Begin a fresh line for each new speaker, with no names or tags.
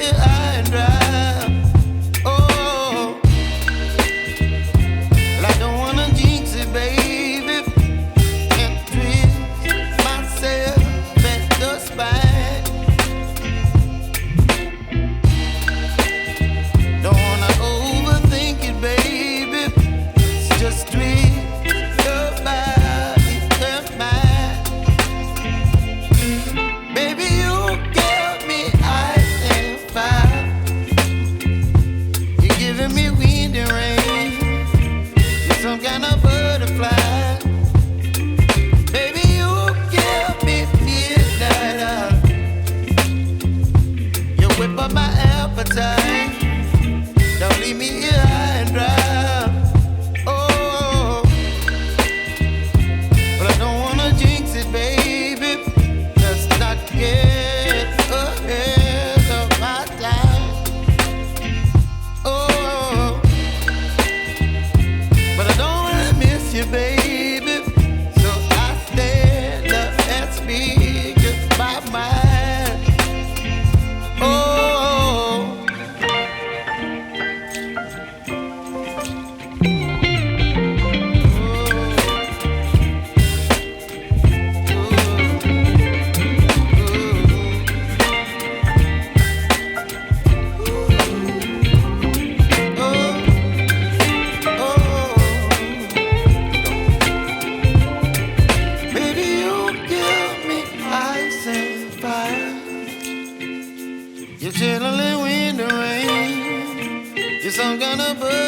here high and dry. Oh, well, I don't wanna jinx it, baby, and twist myself at the spine. Don't wanna overthink it, baby. It's just twist your body and mine. Baby, you give me ice and fire. You're giving me wind and rain. You're some kind of butterfly. Baby, you give me midnight oil. You whip up my appetite. Don't leave me here high and dry. Oh, but I don't wanna jinx it, baby. Let's not get ahead of my time. Oh, but I don't wanna miss you, baby. So I stand up and speak my mind. Oh. Baby, you give me ice and fire. You're chilling in wind and rain. You're some kind of bird.